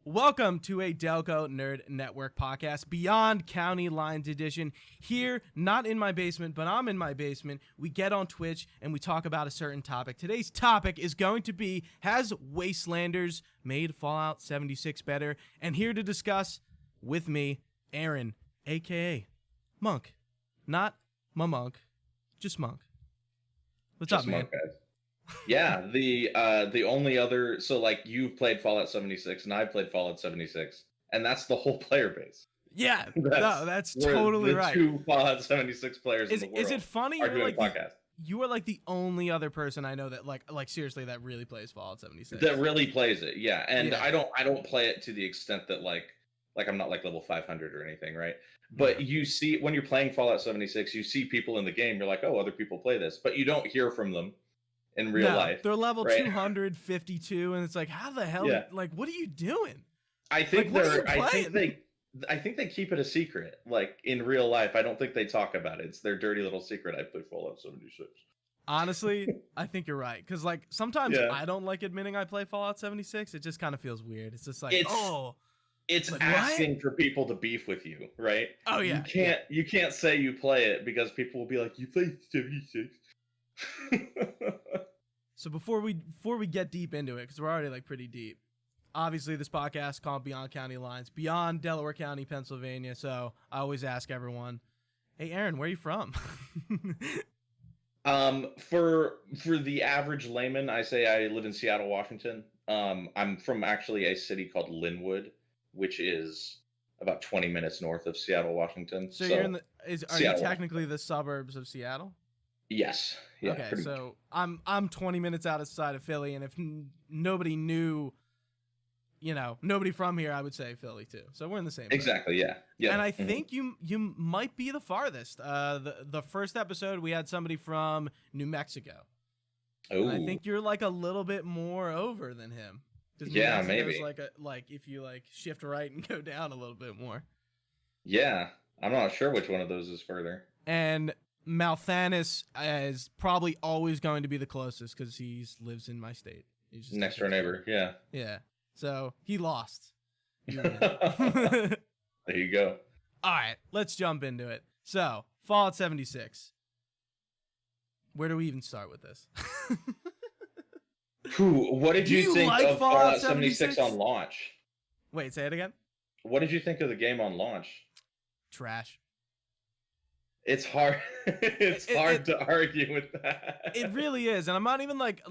Welcome to a Delco Nerd Network podcast, Beyond County Lines edition. Here, not in my basement, but I'm in my basement. We get on Twitch and we talk about a certain topic. Today's topic is going to be, has Wastelanders made Fallout 76 better? And here to discuss with me, Aaron, aka Monk. Not MMONK, just Monk. What's up, man? Monk, guys. Yeah, the only other, so like you've played Fallout 76 and I played Fallout 76, and that's the whole player base. Yeah, that's totally right. The two Fallout 76 players in the world. Is it funny? Are doing a podcast. You are like the only other person I know that like seriously that really plays Fallout 76. That really plays it, yeah. And Yeah. I don't play it to the extent that like I'm not like level 500 or anything, right? But you see, when you're playing Fallout 76, you see people in the game. You're like, oh, other people play this, but you don't hear from them in real life. They're level right? 252, and it's like, how the hell? Yeah. Like, what are you doing? I think like, I think they keep it a secret. Like in real life, I don't think they talk about it. It's their dirty little secret. I play Fallout 76. Honestly, I think you're right, because like sometimes Yeah. I don't like admitting I play Fallout 76. It just kind of feels weird. It's just like, It's like, asking what? for people to beef with you, right? Oh yeah, You can't say you play it because people will be like, you play 76. So before we get deep into it, because we're already like pretty deep, obviously this podcast is called Beyond County Lines, beyond Delaware County, Pennsylvania. So I always ask everyone, hey Aaron, where are you from? For the average layman, I say I live in Seattle, Washington. I'm from actually a city called Linwood, which is about 20 minutes north of Seattle, Washington. So you're in the are you technically Washington. the suburbs of Seattle? Yes. Yeah, okay, so I'm 20 minutes outside of Philly, and if nobody knew, nobody from here, I would say Philly too. So we're in the same. Exactly. Yeah. Yeah. And I think you might be the farthest. The first episode we had somebody from New Mexico. Oh. I think you're like a little bit more over than him. Yeah, maybe. Like if you like shift right and go down a little bit more. Yeah, I'm not sure which one of those is further. And Malthanis is probably always going to be the closest because he lives in my state. He's just next door neighbor. Yeah. Yeah. So he lost. There you go. All right, let's jump into it. So Fallout 76. Where do we even start with this? What did you think like of Fallout Fallout 76 on launch? Wait, say it again. What did you think of the game on launch? Trash. It's hard. It's hard to argue with that. It really is, and I'm not even like.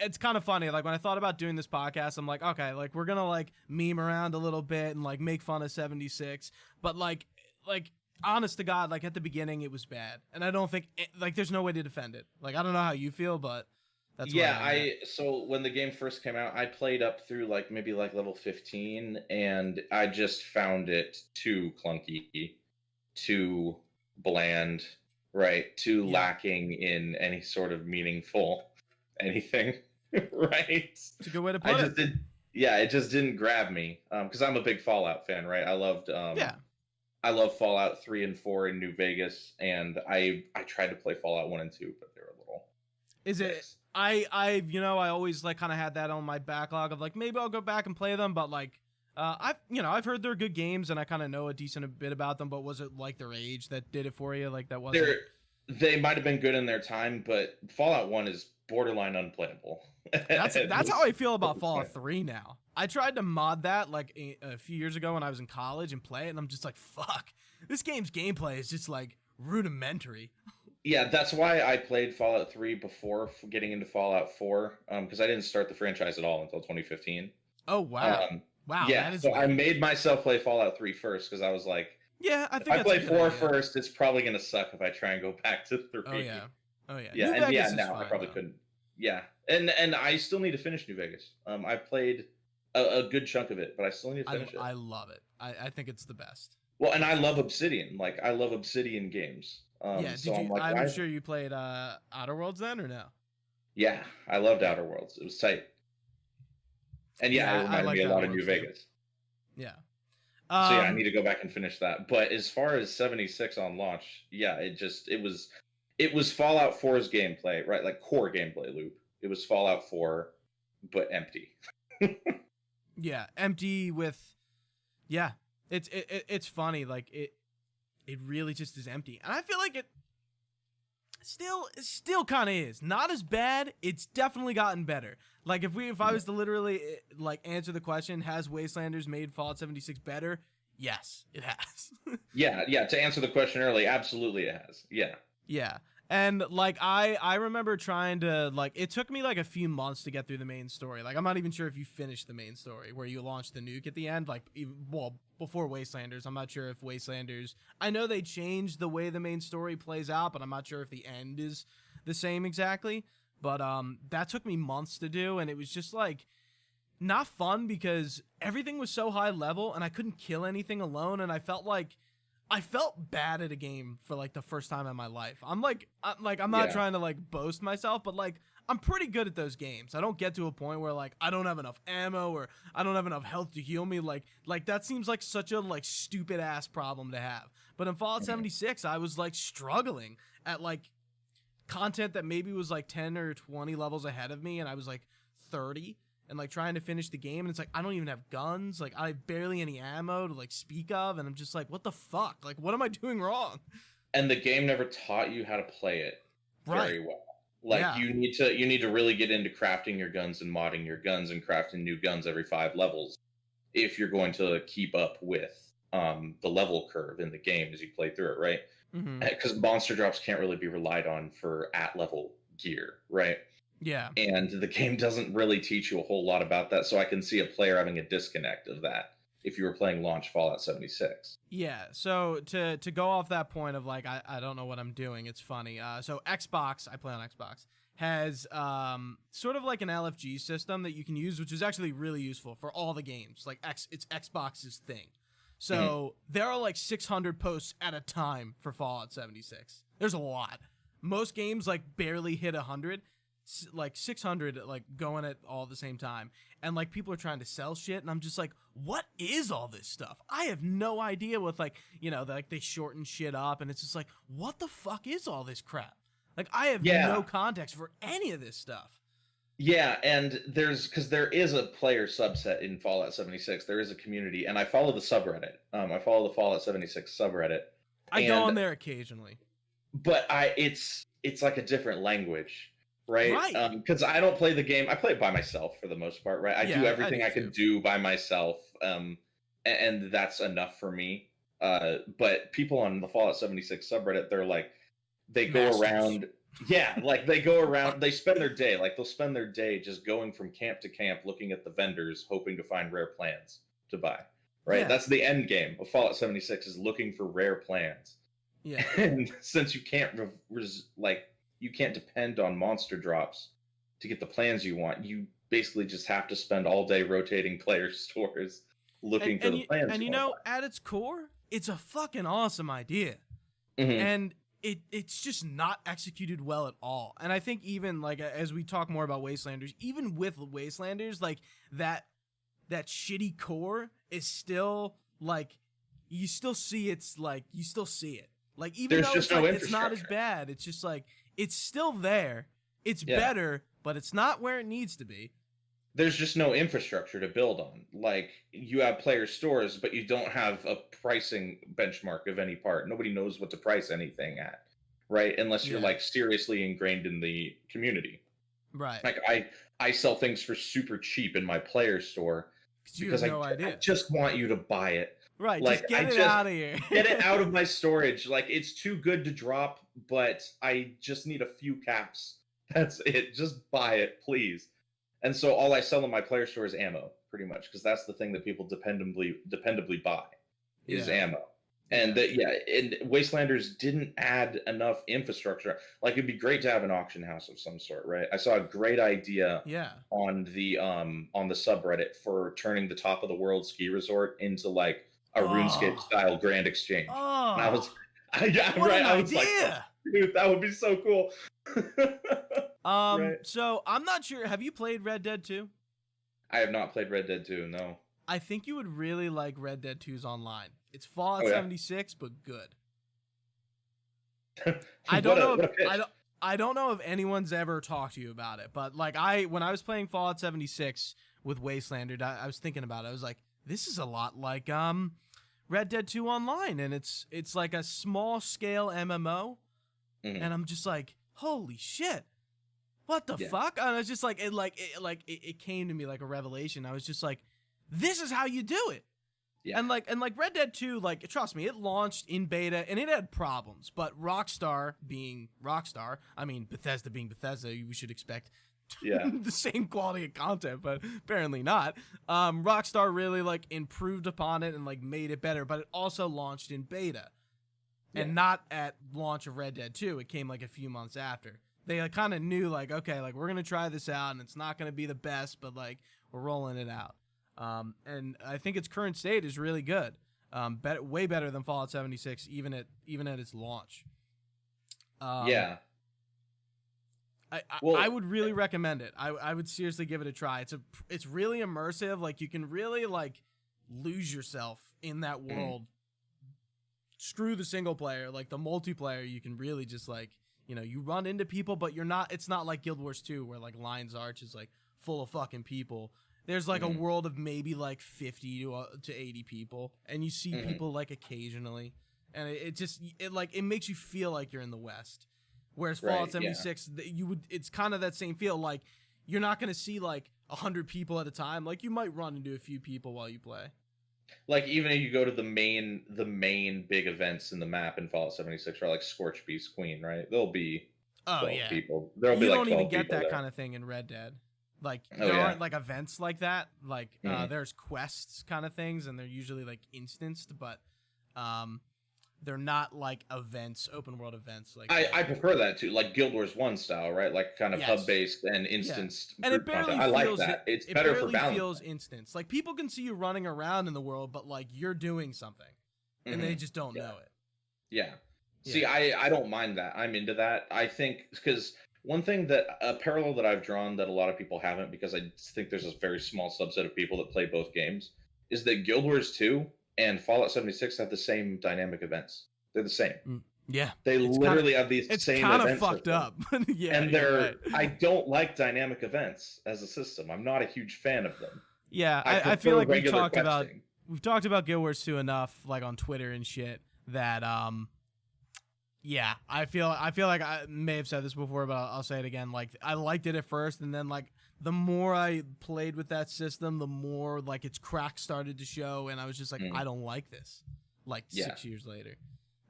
It's kind of funny. Like when I thought about doing this podcast, I'm like, okay, like we're gonna like meme around a little bit and like make fun of 76, but like honest to God, like at the beginning it was bad, and I don't think there's no way to defend it. Like I don't know how you feel, but that's so when the game first came out, I played up through maybe level 15, and I just found it too clunky, too bland, right? Too lacking in any sort of meaningful anything, right? It's a good way to put it. It just didn't grab me because I'm a big Fallout fan, right? I loved I love Fallout 3 and 4 in New Vegas, and I tried to play Fallout 1 and 2, but they were a little. Is it? I always like kind of had that on my backlog of like maybe I'll go back and play them, but like I've heard they're good games and I kind of know a decent bit about them, but was it like their age that did it for you? Like that wasn't. They might have been good in their time, but Fallout 1 is borderline unplayable. That's how I feel about Fallout 3 now. I tried to mod that like a few years ago when I was in college and play it, and I'm just like, fuck, this game's gameplay is just like rudimentary. Yeah, that's why I played Fallout 3 before getting into Fallout 4, because I didn't start the franchise at all until 2015. Oh, wow. Wow. Yeah, that is so I made myself play Fallout 3 first because I was like, yeah, I think if I play 4 first, it's probably going to suck if I try and go back to 3. Oh, yeah. Oh, yeah. Yeah, now I probably couldn't. Yeah, and I still need to finish New Vegas. I played a good chunk of it, but I still need to finish it. I love it. I think it's the best. Well, and I love Obsidian. Like, I love Obsidian games. So I'm sure you played Outer Worlds then, or no? Yeah, I loved Outer Worlds. It was tight. And yeah, it reminded like me a that lot of one New too. Vegas. Yeah. So yeah, I need to go back and finish that. But as far as 76 on launch, yeah, it was Fallout 4's gameplay, right? Like core gameplay loop. It was Fallout 4, but empty. Yeah, empty with yeah. It's funny like it really just is empty. And I feel like it still kind of is. Not as bad. It's definitely gotten better. Like if I was to literally like answer the question, has Wastelanders made Fallout 76 better? Yes, it has. Yeah. To answer the question early, absolutely it has. Yeah. Yeah. And like I remember trying to like it took me like a few months to get through the main story. Like I'm not even sure if you finished the main story where you launched the nuke at the end. Like well before Wastelanders, I'm not sure if Wastelanders. I know they changed the way the main story plays out, but I'm not sure if the end is the same exactly. But that took me months to do, and it was just like not fun because everything was so high level and I couldn't kill anything alone, and I felt bad at a game for like the first time in my life. I'm not trying to like boast myself, but like I'm pretty good at those games. I don't get to a point where like I don't have enough ammo or I don't have enough health to heal me. Like that seems like such a like stupid ass problem to have. But in Fallout 76, I was like struggling at like content that maybe was like 10 or 20 levels ahead of me, and I was like 30 and like trying to finish the game, and it's like I don't even have guns, like I have barely any ammo to like speak of, and I'm just like, what the fuck, like what am I doing wrong? And the game never taught you how to play it very Right. well. Like Yeah. you need to really get into crafting your guns and modding your guns and crafting new guns every 5 levels if you're going to keep up with the level curve in the game as you play through it, right? Mm-hmm. Because monster drops can't really be relied on for at level gear, right? Yeah. And the game doesn't really teach you a whole lot about that, so I can see a player having a disconnect of that if you were playing launch Fallout 76. Yeah, so to go off that point of like I don't know what I'm doing, it's funny. So Xbox, I play on Xbox, has sort of like an LFG system that you can use, which is actually really useful for all the games. Like it's Xbox's thing. So there are like 600 posts at a time for Fallout 76. There's a lot. Most games like barely hit 100. Like 600 like going at all at the same time, and like people are trying to sell shit, and I'm just like, what is all this stuff? I have no idea. With like, you know, like they shorten shit up, and it's just like, what the fuck is all this crap? Like I have no context for any of this stuff. Yeah, and because there is a player subset in Fallout 76. There is a community, and I follow the subreddit. I follow the Fallout 76 subreddit. I go on there occasionally, but it's like a different language. Right? Because I don't play the game. I play it by myself for the most part, right? I do everything I can do by myself, and that's enough for me. But people on the Fallout 76 subreddit, they're like, they go around. Yeah, like they go around. They spend their day, like they'll spend their day just going from camp to camp, looking at the vendors, hoping to find rare plans to buy. Right? Yeah. That's the end game of Fallout 76 is looking for rare plans. Yeah. And since you can't you can't depend on monster drops to get the plans you want. You basically just have to spend all day rotating player stores looking for the plans. And you know, at its core, it's a fucking awesome idea. And it's just not executed well at all. And I think even like as we talk more about Wastelanders, even with Wastelanders, like that shitty core is still like you still see it. Like even though it's, like, it's not as bad, it's just like it's still there. It's better, but it's not where it needs to be. There's just no infrastructure to build on. Like, you have player stores, but you don't have a pricing benchmark of any part. Nobody knows what to price anything at, right? Unless you're, like, seriously ingrained in the community. Right. Like, I sell things for super cheap in my player store because I just want you to buy it. Right, like, just get it out of here. Get it out of my storage. Like, it's too good to drop, but I just need a few caps. That's it. Just buy it, please. And so all I sell in my player store is ammo, pretty much, because that's the thing that people dependably buy, is ammo. And and Wastelanders didn't add enough infrastructure. Like, it'd be great to have an auction house of some sort, right? I saw a great idea on the subreddit for turning the top of the world ski resort into, like, a RuneScape style grand exchange. Oh, and I was, idea. Like, dude, that would be so cool. So I'm not sure. Have you played Red Dead 2? I have not played Red Dead 2, no. I think you would really like Red Dead 2's online. It's Fallout Oh, yeah? 76, but good. I don't know. What a pitch. I don't know if anyone's ever talked to you about it, but like when I was playing Fallout 76 with Wastelanders, I was thinking about it. I was like, this is a lot like Red Dead 2 Online, and it's like a small scale MMO, and I'm just like, holy shit, what the fuck? And I was just like, it came to me like a revelation. I was just like, this is how you do it. Yeah. And like Red Dead 2, like, trust me, it launched in beta and it had problems, but Rockstar being Rockstar, I mean, Bethesda being Bethesda, we should expect the same quality of content, but apparently not. Rockstar really like improved upon it and like made it better, but it also launched in beta and not at launch of Red Dead 2. It came like a few months after. They like, kind of knew like, okay, like we're going to try this out and it's not going to be the best, but like we're rolling it out. And I think its current state is really good. Way better than Fallout 76, even at its launch. I would really recommend it. I would seriously give it a try. It's really immersive. Like you can really like lose yourself in that world. Screw the single player, like the multiplayer, you can really just like, you know, you run into people, but it's not like Guild Wars 2 where like Lion's Arch is like full of fucking people. There's like a world of maybe like 50 to 80 people, and you see people like occasionally, and it makes you feel like you're in the West. Whereas Fallout 76, it's kind of that same feel. Like you're not gonna see like 100 people at a time. Like you might run into a few people while you play. Like even if you go to the main big events in the map in Fallout 76, right? Like Scorch Beast Queen, right? There'll be 12 people. There'll be like 12 people. You don't even get that kind of thing in Red Dead. Like there aren't like events like that. Like there's quests kind of things, and they're usually like instanced, but they're not like events, open world events. Like I prefer that too, like Guild Wars 1 style, right? Like kind of hub based and instanced. And it barely content. I like that. It's better for balance. It feels instanced. Like people can see you running around in the world, but like you're doing something, and they just don't know it. Yeah. See, I don't mind that. I'm into that. I think because one thing a parallel that I've drawn that a lot of people haven't, because I think there's a very small subset of people that play both games, is that Guild Wars 2 and Fallout 76 have the same dynamic events. They're the same. Yeah. They literally have these same events. It's kind of fucked up. And they're, I don't like dynamic events as a system. I'm not a huge fan of them. Yeah, I feel like we've talked about Guild Wars 2 enough, like on Twitter and shit, that yeah, I feel like I may have said this before, but I'll say it again. Like I liked it at first, and then like the more I played with that system, the more like its cracks started to show, and I was just like, I don't like this. Like 6 years later,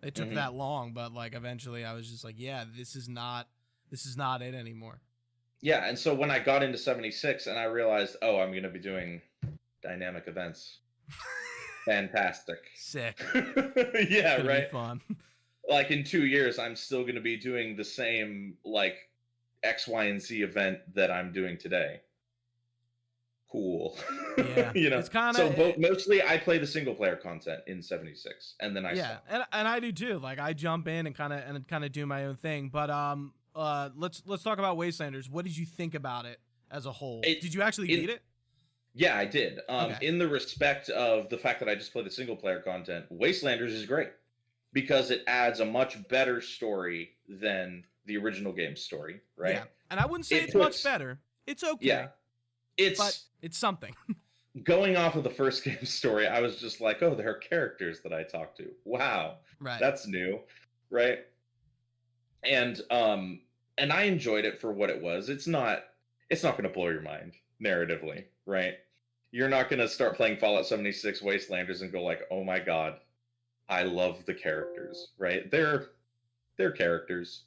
it took that long, but like eventually, I was just like, yeah, this is not it anymore. Yeah, and so when I got into 76, and I realized, oh, I'm gonna be doing dynamic events. Fantastic. Sick. Yeah, right. Fun. Like in 2 years, I'm still going to be doing the same like X, Y, and Z event that I'm doing today. Cool. Yeah, you know. It's kind of mostly I play the single player content in 76, and then I stop. and I do too. Like I jump in and kind of do my own thing. But let's talk about Wastelanders. What did you think about it as a whole? Did you actually beat it? Yeah, I did. In the respect of the fact that I just play the single player content, Wastelanders is great. Because it adds a much better story than the original game's story, right? Yeah, and I wouldn't say it's much better. It's okay. Yeah, but it's something. Going off of the first game's story, I was just like, oh, there are characters that I talk to. Wow, right? That's new, right? And I enjoyed it for what it was. It's not going to blow your mind narratively, right? You're not going to start playing Fallout 76 Wastelanders and go like, oh my god, I love the characters, right? They're characters.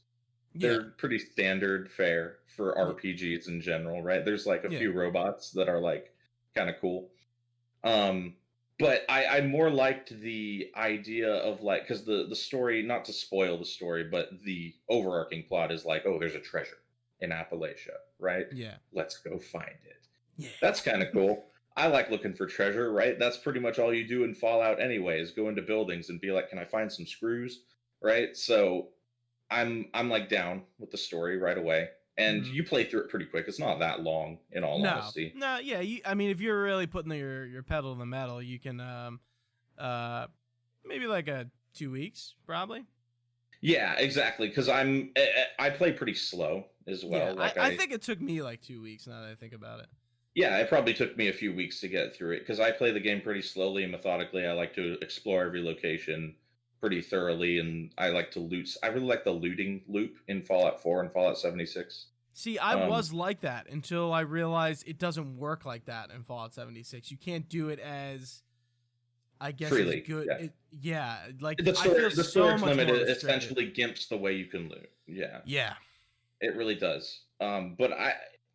Yeah. They're pretty standard fare for RPGs in general, right? There's like a few robots that are like kind of cool. But I more liked the idea of like, because the story, not to spoil the story, but the overarching plot is like, oh, there's a treasure in Appalachia, right? Yeah. Let's go find it. Yeah. That's kind of cool. I like looking for treasure, right? That's pretty much all you do in Fallout anyway, is go into buildings and be like, can I find some screws? Right? So I'm like down with the story right away. and you play through it pretty quick. It's not that long, in all honesty. No, yeah. I mean, if you're really putting your pedal to the metal, you can maybe like 2 weeks, probably. Yeah, exactly. Because I play pretty slow as well. Yeah, like I think it took me like 2 weeks. Now that I think about it. Yeah, it probably took me a few weeks to get through it because I play the game pretty slowly and methodically. I like to explore every location pretty thoroughly, and I like to loot. I really like the looting loop in Fallout 4 and Fallout 76. See, I was like that until I realized it doesn't work like that in Fallout 76. You can't do it as, I guess, freely. as good. Like The storage so much limit more essentially gimps the way you can loot. Yeah. Yeah. It really does. But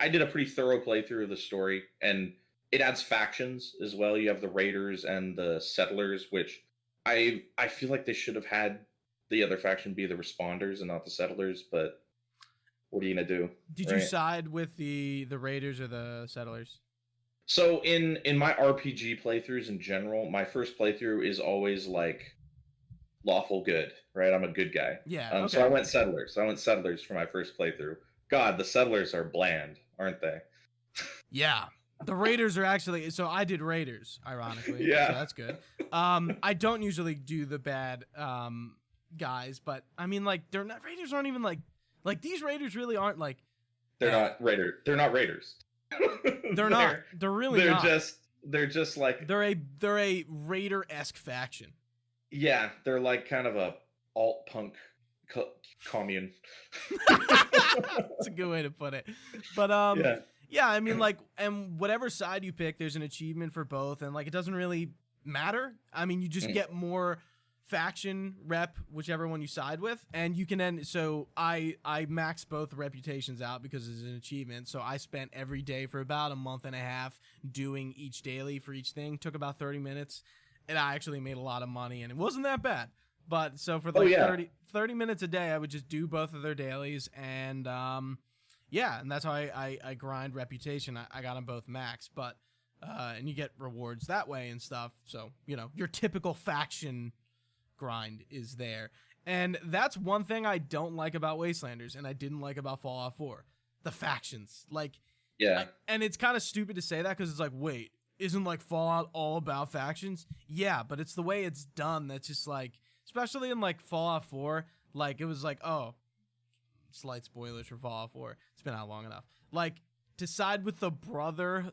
I did a pretty thorough playthrough of the story, and it adds factions as well. You have the Raiders and the Settlers, which I feel like they should have had the other faction be the Responders and not the Settlers, but what are you gonna do? Did you side with the Raiders or the Settlers? So in my RPG playthroughs in general, my first playthrough is always like lawful good, right? I'm a good guy. Yeah. Okay. So I went Settlers for my first playthrough. God, the Settlers are bland, aren't they? Yeah. The Raiders are actually, so I did Raiders, ironically. Yeah. So that's good. I don't usually do the bad guys, but I mean, like, Raiders aren't even like these Raiders really aren't like. They're not Raiders. They're not Raiders. They're not. They're really not. They're just like. They're a Raider-esque faction. Yeah, they're like kind of a alt punk commune. That's a good way to put it. But yeah, I mean, like, and whatever side you pick, there's an achievement for both, and like it doesn't really matter. I mean, you just get more faction rep, whichever one you side with, and you can end. So I maxed both reputations out because it's an achievement. So I spent every day for about a month and a half doing each daily for each thing. Took about 30 minutes, and I actually made a lot of money, and it wasn't that bad. But so for like 30 minutes a day, I would just do both of their dailies, and yeah, and that's how I grind reputation. I got them both max, but and you get rewards that way and stuff. So, you know, your typical faction grind is there. And that's one thing I don't like about Wastelanders, and I didn't like about Fallout 4. The factions. Like, yeah. And it's kind of stupid to say that because it's like, wait, isn't like Fallout all about factions? Yeah, but it's the way it's done that's just like, especially in like Fallout 4, like it was like, oh, slight spoilers for Fallout 4. It's been out long enough. Like, to side with the Brotherhood,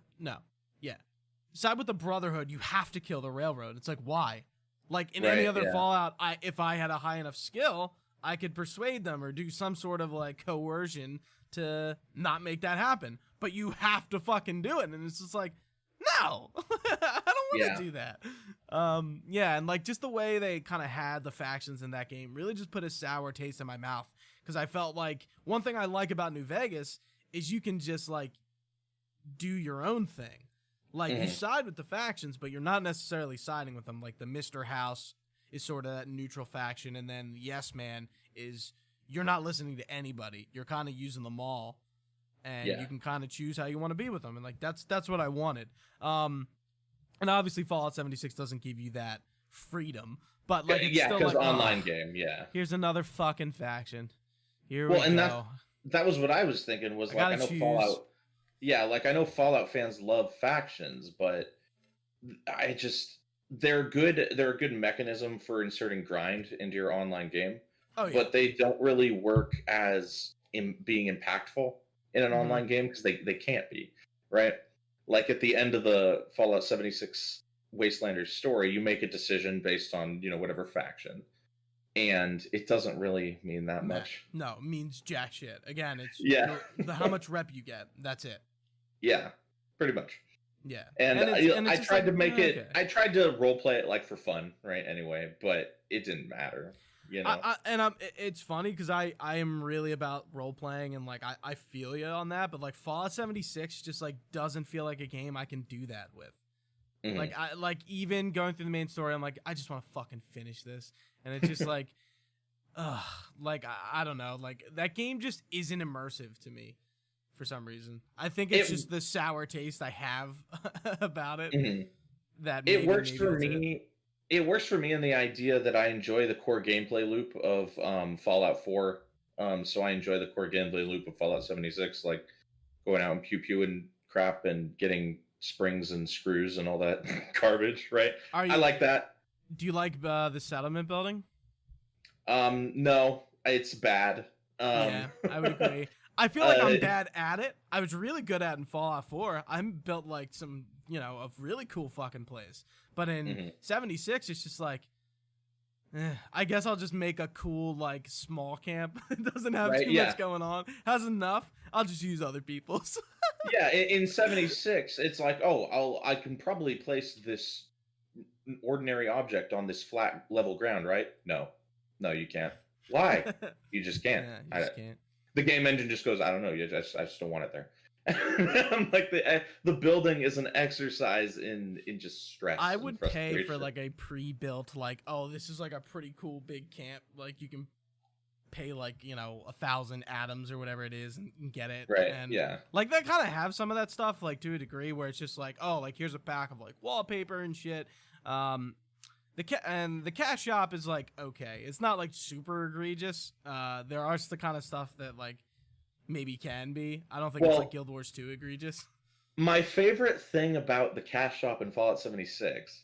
side with the Brotherhood, you have to kill the Railroad. It's like, why? Like in any other Fallout, if I had a high enough skill, I could persuade them or do some sort of like coercion to not make that happen. But you have to fucking do it, and it's just like, no, I don't want to do that. Yeah, and like just the way they kind of had the factions in that game really just put a sour taste in my mouth, because I felt like one thing I like about New Vegas is you can just like do your own thing. Like you side with the factions, but you're not necessarily siding with them. Like the Mr. House is sort of that neutral faction, and then Yes Man is, you're not listening to anybody. You're kind of using them all, and you can kind of choose how you want to be with them. And like that's what I wanted. And obviously Fallout 76 doesn't give you that freedom, but like it's still because like, online game, here's another fucking faction. Here we go. And that was what I was thinking. Was like, I know Fallout. Yeah, like I know Fallout fans love factions, but they're good. They're a good mechanism for inserting grind into your online game. Oh, yeah. But they don't really work as being impactful in an online game because they can't be, right? Like at the end of the Fallout 76 Wastelanders story, you make a decision based on, you know, whatever faction. And it doesn't really mean that much. No, it means jack shit. Again, it's how much rep you get. That's it. Yeah, pretty much. Yeah. And I tried to make it, I tried to role play it like for fun, right? Anyway, but it didn't matter. You know? It's funny because I am really about role playing, and like I feel you on that, but like Fallout 76 just like doesn't feel like a game I can do that with. Like even going through the main story, I'm like, I just want to fucking finish this, and it's just like, like I don't know, like that game just isn't immersive to me for some reason. I think it's just the sour taste I have about it. That it works for me. It works for me in the idea that I enjoy the core gameplay loop of Fallout 4 So I enjoy the core gameplay loop of Fallout 76, like going out and pew pew and crap and getting springs and screws and all that garbage, right? I like that. Do you like the settlement building? No, it's bad. Yeah, I would agree. I feel like I'm bad at it. I was really good at it in Fallout 4. I'm built like some, a really cool fucking place. But in 76, it's just like, I guess I'll just make a cool, like, small camp. It doesn't have too much going on. Has enough. I'll just use other people's. Yeah, in 76, it's like, I can probably place this ordinary object on this flat level ground, right? No, you can't. Why? You just can't. Yeah, you just can't. The game engine just goes, I don't know. I just don't want it there. I'm like, the building is an exercise in just stress. I would pay for like a pre-built, like, oh, this is like a pretty cool big camp. Like you can pay like 1,000 atoms or whatever it is and get it. Right. And yeah. Like they kind of have some of that stuff, like to a degree, where it's just like, oh, like here's a pack of like wallpaper and shit. The cash shop is like, okay, it's not like super egregious. There are the kind of stuff that like maybe can be. I don't think it's like Guild Wars 2 egregious. My favorite thing about the cash shop in Fallout 76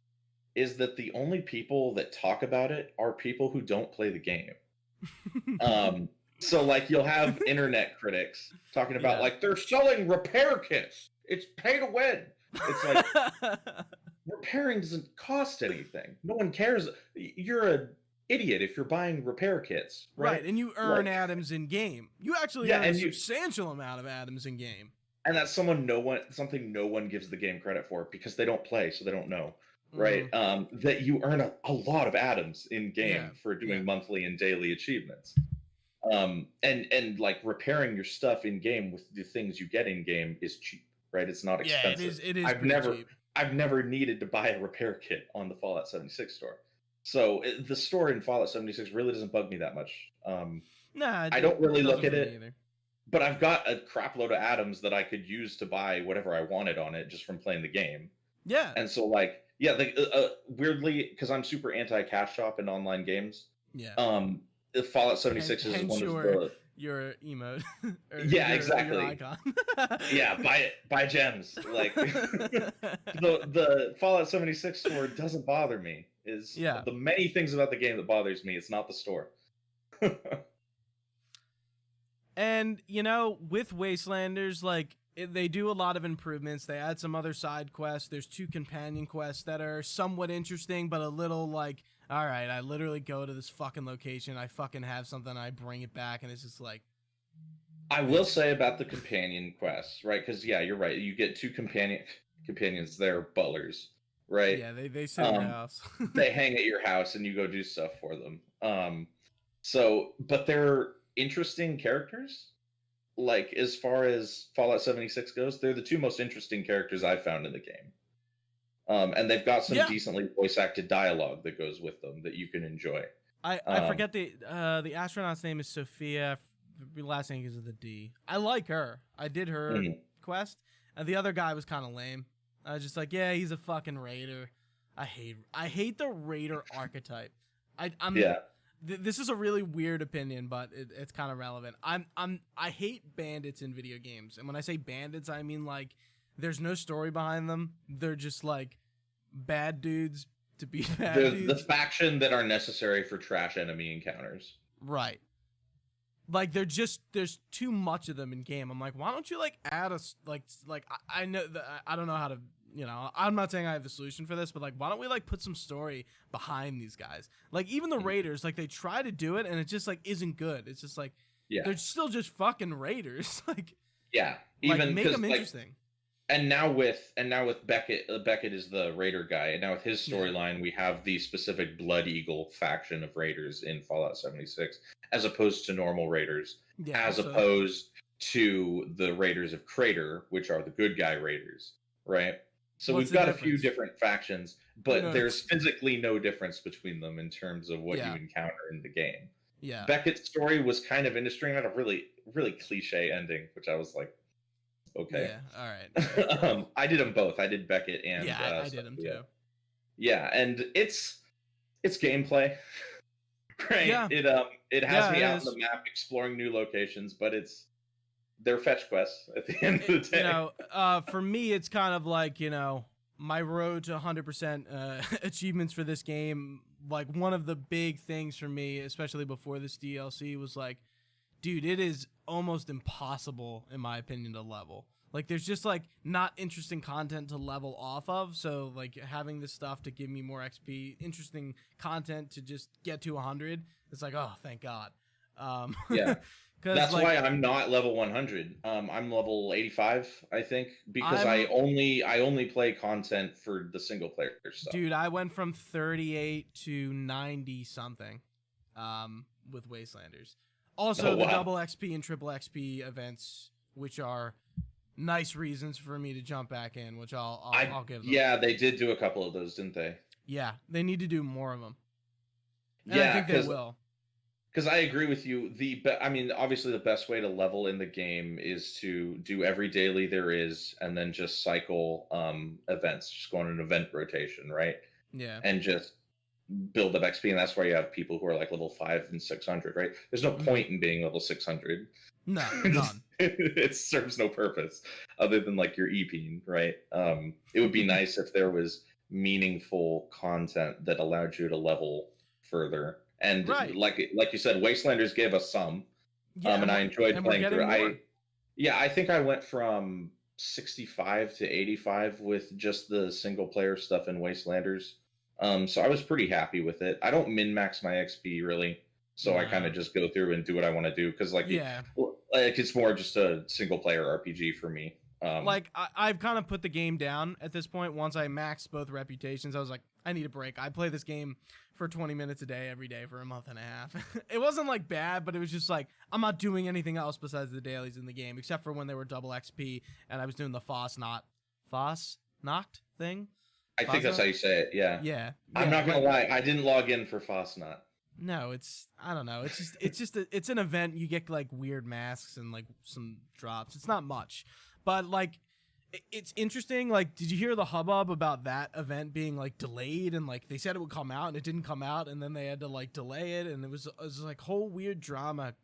is that the only people that talk about it are people who don't play the game. So like you'll have internet critics talking about like they're selling repair kits. It's pay to win. It's like repairing doesn't cost anything. No one cares. You're an idiot if you're buying repair kits, right? And you earn atoms in game. You actually earn a substantial amount of atoms in game. And that's something no one gives the game credit for because they don't play, so they don't know, right? That you earn a lot of atoms in game for doing monthly and daily achievements. And like repairing your stuff in game with the things you get in game is cheap, right? It's not expensive. Yeah, it is. Cheap. I've never needed to buy a repair kit on the Fallout 76 store. So the store in Fallout 76 really doesn't bug me that much. I don't really look at it, either. But I've got a crap load of atoms that I could use to buy whatever I wanted on it just from playing the game. Yeah. And so like, weirdly, because I'm super anti-cash shop in online games. Yeah. The Fallout 76 is one of the... Your emote. Exactly. Your icon. Yeah, buy gems. Like the Fallout 76 store doesn't bother me. The many things about the game that bothers me. It's not the store. And with Wastelanders, like they do a lot of improvements. They add some other side quests. There's 2 companion quests that are somewhat interesting, but a little like, all right, I literally go to this fucking location. I fucking have something. I bring it back, and it's just like. I will say about the companion quests, right? Because you're right. You get 2 companions. They're butlers, right? Yeah, they sit in your house. They hang at your house, and you go do stuff for them. But they're interesting characters. Like as far as Fallout 76 goes, they're the 2 most interesting characters I've found in the game. And they've got some decently voice acted dialogue that goes with them that you can enjoy. I forget the astronaut's name is Sophia. The last name is with a D. I like her. I did her quest, and the other guy was kind of lame. I was just like, yeah, he's a fucking raider. I hate the raider archetype. This is a really weird opinion, but it's kind of relevant. I hate bandits in video games, and when I say bandits, I mean like there's no story behind them. They're just like bad dudes to be bad dudes. The faction that are necessary for trash enemy encounters. Right. Like there's too much of them in game. I'm like, why don't you like add a I know that I don't know how to. I'm not saying I have the solution for this, but like, why don't we like put some story behind these guys? Like even the raiders, like they try to do it and it just like isn't good. It's just like they're still just fucking raiders. Like even make them interesting. And now with Beckett, Beckett is the raider guy, and now with his storyline, we have the specific Blood Eagle faction of raiders in Fallout 76, as opposed to normal raiders, opposed to the Raiders of Crater, which are the good guy raiders, right? So we've got a few different factions, but there's physically no difference between them in terms of what you encounter in the game. Yeah. Beckett's story was kind of interesting, had a really, really cliche ending, which I was like, okay. Yeah, all right. I did them both. I did Beckett and I did them too. Yeah, and it's gameplay. right? Yeah. It has Yeah, me it out on is. the map exploring new locations, but they're fetch quests at the end of the You day. know, for me, it's kind of like, my road to 100% achievements for this game. Like, one of the big things for me, especially before this DLC, was like, dude, it is almost impossible, in my opinion, to level. Like, there's just like not interesting content to level off of. So, like, having this stuff to give me more XP, interesting content to just get to 100, it's like, oh, thank God. Yeah. Because That's like why I'm not level 100. I'm level 85, I think, because I I'm only play content for the single player stuff. Dude, I went from 38 to 90 something with Wastelanders. Also, Oh the wow. double XP and triple XP events, which are nice reasons for me to jump back in, which I'll give them. Yeah, they did do a couple of those, didn't they? Yeah, they need to do more of them, and I Yeah, think they will. because I agree with you. I mean, obviously, the best way to level in the game is to do every daily there is, and then just cycle events, just go on an event rotation, right? Yeah. And just build up XP. And that's why you have people who are like level 5 and 600, right? There's no Mhm. point in being level 600. No, none. It serves no purpose other than like your EPing, right? It would be nice if there was meaningful content that allowed you to level further. And Right. like you said, Wastelanders gave us some, Yeah, and I enjoyed we're playing through getting it. more. I think I went from 65 to 85 with just the single player stuff in Wastelanders. So I was pretty happy with it. I don't min max my XP really, so I kind No. of just go through and do what I want to do because Yeah. it's more just a single player RPG for me. Like I've kind of put the game down at this point. Once I maxed both reputations, I was like, I need a break. I play this game for 20 minutes a day every day for a month and a half. It wasn't like bad, but it was just like I'm not doing anything else besides the dailies in the game, except for when they were double XP and I was doing the Foss Knocked thing. I think that's how you say it. Yeah, Yeah, I'm yeah. not gonna lie. I didn't log in for Fosnot. No, I don't know. It's an event. You get like weird masks and like some drops. It's not much, but like it's interesting. Like, did you hear the hubbub about that event being like delayed and like they said it would come out and it didn't come out and then they had to like delay it and it was like whole weird drama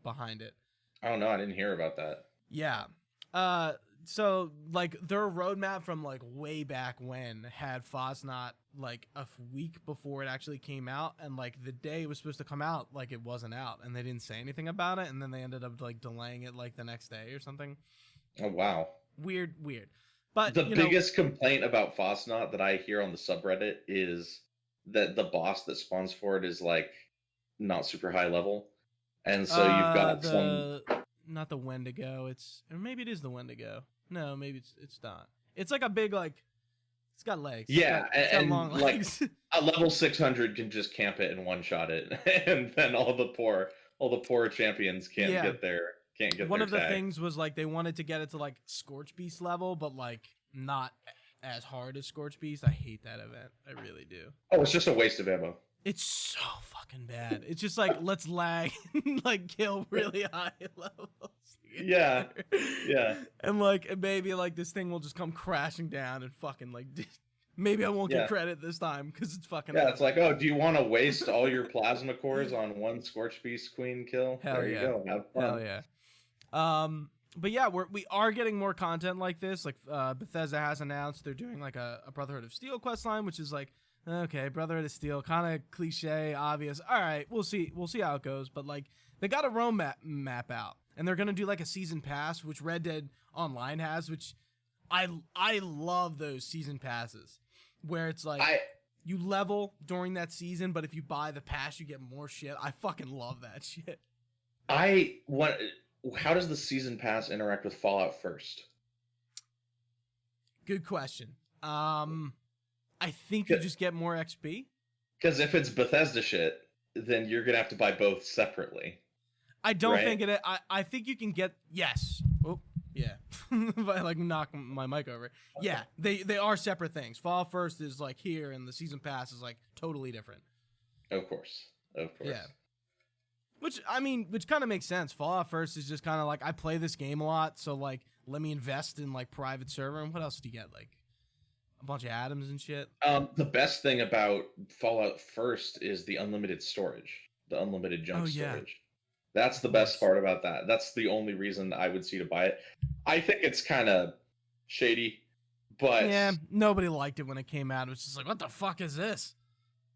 behind it. I don't know. I didn't hear about that. Yeah. So like their roadmap from like way back when had Fosnot like a week before it actually came out, and like the day it was supposed to come out, like it wasn't out, and they didn't say anything about it, and then they ended up like delaying it like the next day or something. Oh wow. Weird. But The biggest complaint about Fosnot that I hear on the subreddit is that the boss that spawns for it is like not super high level, and so you've got some. Not the Wendigo. Or maybe it is the Wendigo. No, maybe it's not. It's like a big like. It's got legs. Yeah, it's got long like legs. a level 600 can just camp it and one shot it, and then all the poor champions can't get their One their of the tag. things was like they wanted to get it to like Scorch Beast level, but like not as hard as Scorch Beast. I hate that event. I really do. Oh, it's just a waste of ammo. It's so fucking bad. It's just like let's lag and like kill really high levels. Yeah. And like maybe like this thing will just come crashing down and fucking like maybe I won't get credit this time because it's fucking. Yeah, it's like, oh, do you want to waste all your plasma cores on one Scorch Beast Queen kill? Hell there yeah. You go. Have fun. Hell yeah. But yeah, we are getting more content like this. Like Bethesda has announced they're doing like a Brotherhood of Steel quest line, which is like, okay, Brotherhood of Steel, kind of cliche, obvious. All right, we'll see how it goes. But like they got a roadmap out, and they're gonna do like a season pass, which Red Dead Online has, which I love those season passes, where it's like you level during that season, but if you buy the pass, you get more shit. I fucking love that shit. How does the season pass interact with Fallout First? Good question. I think you just get more XP. Because if it's Bethesda shit, then you're gonna have to buy both separately. I don't think it. I think you can get yes. Oh yeah. If I like knock my mic over. Yeah, they are separate things. Fallout First is like here, and the season pass is like totally different. Of course. Yeah. Which kind of makes sense. Fallout First is just kind of like I play this game a lot, so like let me invest in like private server. And what else do you get? Like a bunch of atoms and shit. The best thing about Fallout First is the unlimited storage. the unlimited junk Oh, yeah. storage. That's the best part about that. That's the only reason I would see to buy it. I think it's kind of shady, but Yeah, nobody liked it when it came out. It was just like, what the fuck is this?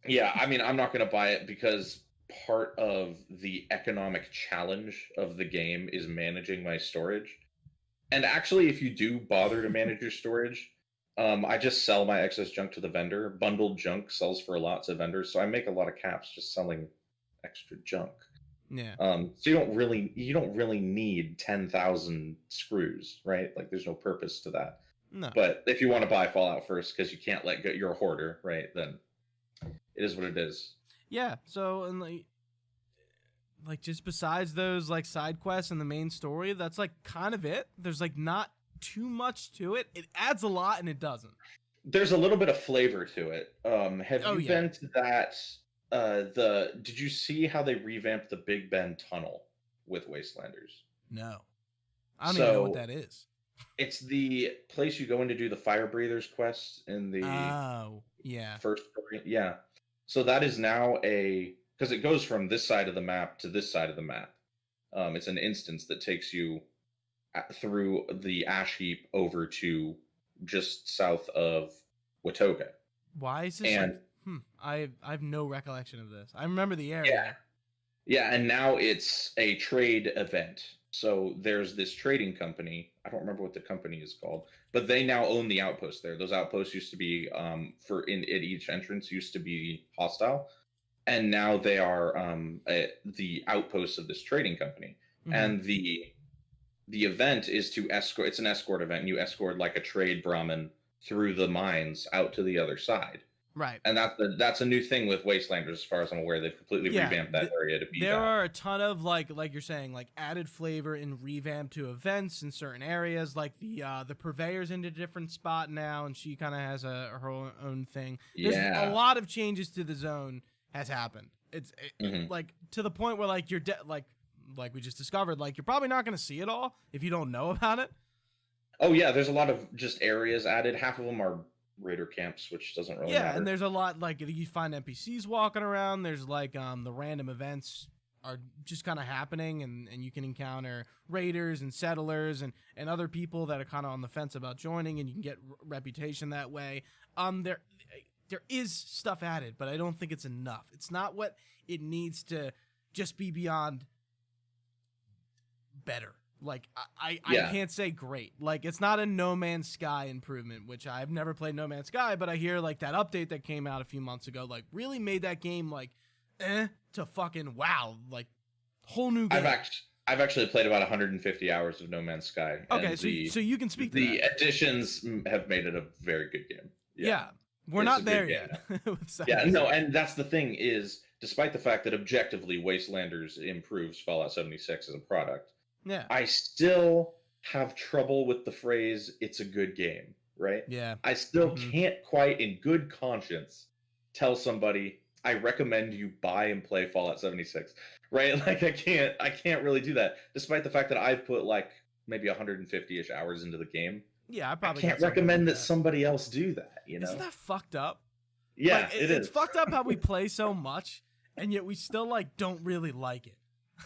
yeah, I mean, I'm not going to buy it because part of the economic challenge of the game is managing my storage. And actually, if you do bother to manage your storage, I just sell my excess junk to the vendor. Bundled junk sells for a lot to vendors, so I make a lot of caps just selling extra junk. Yeah. So you don't really need 10,000 screws, right? Like there's no purpose to that. No. But if you want to buy Fallout first because you can't let go, you're a hoarder, right? Then it is what it is. Yeah. So and like just besides those like side quests and the main story, that's like kind of it. There's like not too much to it. It adds a lot and it doesn't. There's a little bit of flavor to it. Have Oh, you yeah. been to that? Did you see how they revamped the Big Ben tunnel with Wastelanders? No. I don't even know what So that is. it's the place you go in to do the fire breathers quest in the Oh, yeah. first story. Yeah. So that is now because it goes from this side of the map to this side of the map. It's an instance that takes you through the ash heap over to just south of Watoga. Why is this? And I have no recollection of this. I remember the area. Yeah, and now it's a trade event. So there's this trading company. I don't remember what the company is called, but they now own the outpost there. Those outposts used to be at each entrance used to be hostile, and now they are the outposts of this trading company. Mhm. And the event is to escort. It's an escort event. And you escort like a trade Brahmin through the mines out to the other side. Right. And that's a new thing with Wastelanders, as far as I'm aware. They've completely revamped that area to be There that. are a ton of like you're saying, like added flavor and revamp to events in certain areas. Like the purveyor's in a different spot now, and she kind of has her own thing. There's a lot of changes to the zone has happened. It's like to the point where like you're like we just discovered, like you're probably not going to see it all if you don't know about it. Oh yeah, there's a lot of just areas added. Half of them are raider camps, which doesn't really matter. And there's a lot like you find NPCs walking around. There's like the random events are just kind of happening, and you can encounter raiders and settlers and other people that are kind of on the fence about joining, and you can get reputation that way. There is stuff added, but I don't think it's enough. It's not what it needs to just be beyond better. Like I can't say great. Like it's not a No Man's Sky improvement, which I've never played No Man's Sky, but I hear like that update that came out a few months ago like really made that game like to fucking wow, like whole new game. I've actually played about 150 hours of No Man's Sky. Okay, so you can speak to the that. additions have made it a very good game. Yeah. We're not there yet. Yeah, no, and that's the thing is, despite the fact that objectively Wastelanders improves Fallout 76 as a product, yeah, I still have trouble with the phrase "it's a good game," right? Yeah. I still can't quite, in good conscience, tell somebody I recommend you buy and play Fallout 76, right? Like I can't really do that, despite the fact that I've put like maybe 150-ish hours into the game. Yeah, I probably can't recommend that somebody else do that. You know, isn't that fucked up? Yeah, like, it's fucked up how we play so much, and yet we still like don't really like it.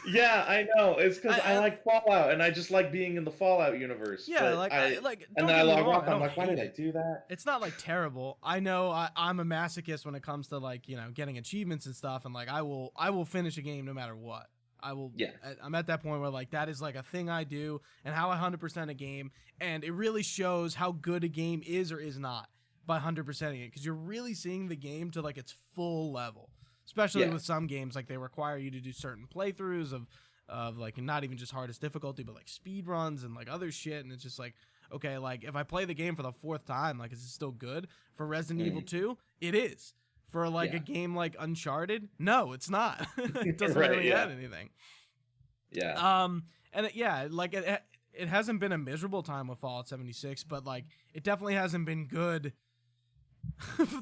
Yeah, I know. It's because I like Fallout, and I just like being in the Fallout universe. Yeah, and then I log off. I'm like, why did I do that? It's not like terrible. I know I'm a masochist when it comes to like getting achievements and stuff, and like I will finish a game no matter what. I will. Yeah. I'm at that point where like that is like a thing I do, and how I 100% a game, and it really shows how good a game is or is not by 100%ing it, because you're really seeing the game to like its full level. Especially with some games, like they require you to do certain playthroughs of like not even just hardest difficulty, but like speed runs and like other shit, and it's just like, okay, like if I play the game for the 4th time, like is it still good? For Resident Evil 2, it is. For like a game like Uncharted, no, it's not. It doesn't really add anything. Yeah. And it hasn't been a miserable time with Fallout 76, but like it definitely hasn't been good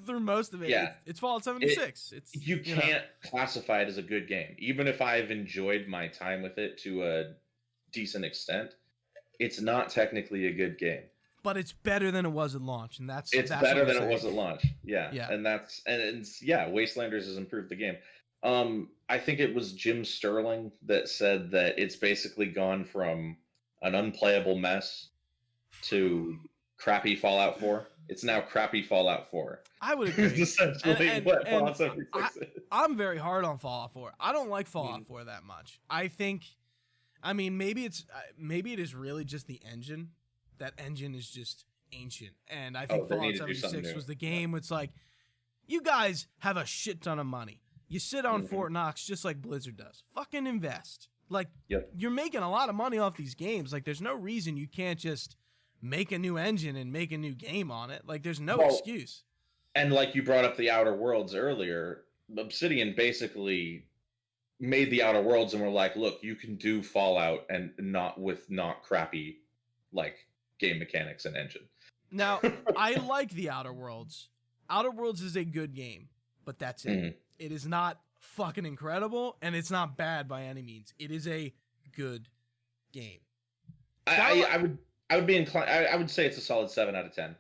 through most of it. Yeah. It's Fallout 76. You can't classify it as a good game, even if I've enjoyed my time with it to a decent extent. It's not technically a good game. But it's better than it was at launch, and that's better than it was at launch. Yeah, yeah, and Wastelanders has improved the game. I think it was Jim Sterling that said that it's basically gone from an unplayable mess to crappy Fallout 4. It's now crappy Fallout 4. I would It's agree. essentially what Fallout 76 is. I'm very hard on Fallout 4. I don't like Fallout 4 that much. I think, I mean, maybe it is really just the engine. That engine is just ancient, and I think Fallout 76 was the game. It's like, you guys have a shit ton of money. You sit on Fort Knox just like Blizzard does. Fucking invest. Like, you're making a lot of money off these games. Like, there's no reason you can't just make a new engine and make a new game on it. Like, there's no excuse. And like you brought up the Outer Worlds earlier, Obsidian basically made the Outer Worlds and were like, look, you can do Fallout and not crappy like game mechanics and engine. Now, I like the Outer Worlds. Outer Worlds is a good game, but that's it. It is not fucking incredible, and it's not bad by any means. It is a good game. I would be inclined. I would say it's a solid 7 out of 10.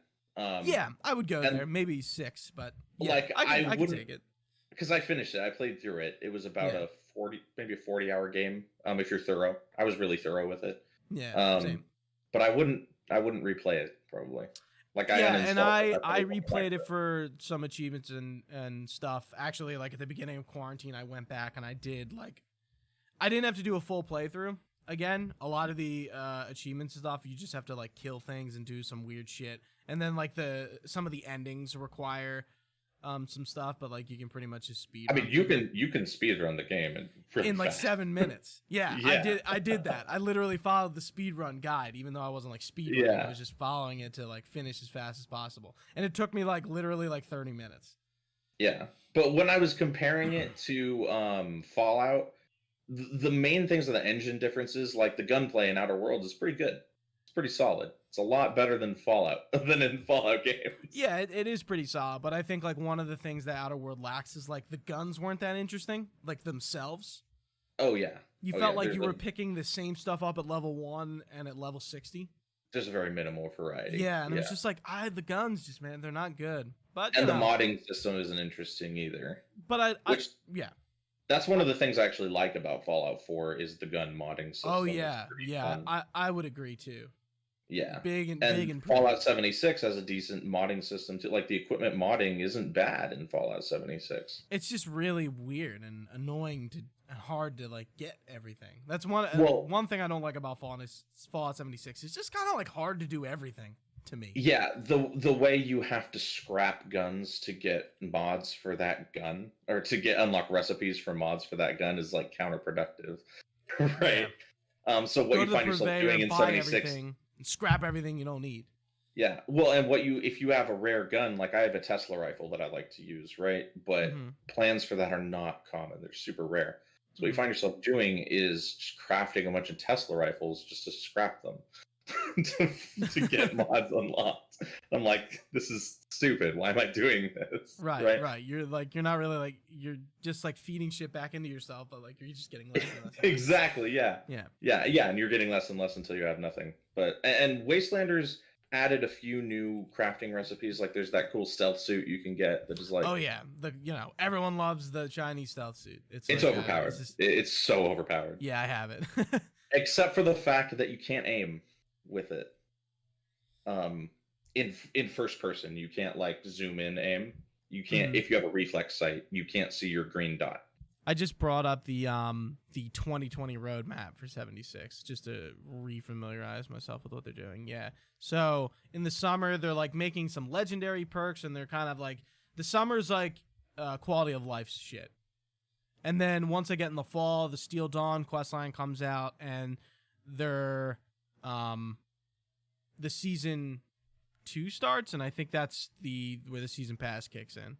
Yeah, I would go there. Maybe 6, but yeah, like I can take it. Because I finished it. I played through it. It was about a 40-hour game. If you're thorough, I was really thorough with it. Yeah, same. But I wouldn't replay it probably. Like I replayed it for some achievements and stuff. Actually, like at the beginning of quarantine, I went back and I didn't have to do a full playthrough. Again, a lot of the achievements and stuff, you just have to like kill things and do some weird shit. And then like some of the endings require some stuff, but like you can pretty much just speed. I mean, you can speed run the game in like 7 minutes. Yeah, yeah, I did that. I literally followed the speed run guide, even though I wasn't like speed running. I was just following it to like finish as fast as possible, and it took me like literally like 30 minutes. Yeah, but when I was comparing it to Fallout, the main things are the engine differences. Like the gunplay in Outer Worlds is pretty good. It's pretty solid. It's a lot better than Fallout than in Fallout games. Yeah, it is pretty solid, but I think like one of the things that Outer World lacks is like the guns weren't that interesting, like themselves. Oh yeah. You felt like you were picking the same stuff up at level 1 and at level 60. There's a very minimal variety. Yeah, and it was just like the guns just, man, they're not good. But the modding system isn't interesting either. But that's one of the things I actually like about Fallout 4 is the gun modding system. Oh yeah, yeah, I would agree too. Yeah, big Fallout 76 has a decent modding system too. Like the equipment modding isn't bad in Fallout 76. It's just really weird and annoying and hard to like get everything. That's one thing I don't like about Fallout 76. It's just kind of like hard to do everything to me. Yeah, the way you have to scrap guns to get mods for that gun, or to unlock recipes for mods for that gun, is like counterproductive, right? Yeah. So what you find yourself doing in 76. And scrap everything you don't need. Yeah. Well, and if you have a rare gun, like I have a Tesla rifle that I like to use, right? But plans for that are not common. They're super rare. So what you find yourself doing is just crafting a bunch of Tesla rifles just to scrap them to get mods unlocked. I'm like, this is stupid. Why am I doing this? Right. You're not really like, you're just like feeding shit back into yourself, but like you're just getting less and less. Exactly. Yeah. And you're getting less and less until you have nothing. And Wastelanders added a few new crafting recipes. Like there's that cool stealth suit you can get that is like, oh yeah, everyone loves the Chinese stealth suit. It's like, overpowered. It's so overpowered. Yeah, I have it. Except for the fact that you can't aim with it. In first person, you can't like zoom in aim. You can't if you have a reflex sight, you can't see your green dot. I just brought up the 2020 roadmap for 76 just to refamiliarize myself with what they're doing. Yeah. So in the summer, they're like making some legendary perks, and they're kind of like, the summer's like quality of life shit. And then once I get in the fall, the Steel Dawn questline comes out, and they're the season 2 starts, and I think that's where the season pass kicks in,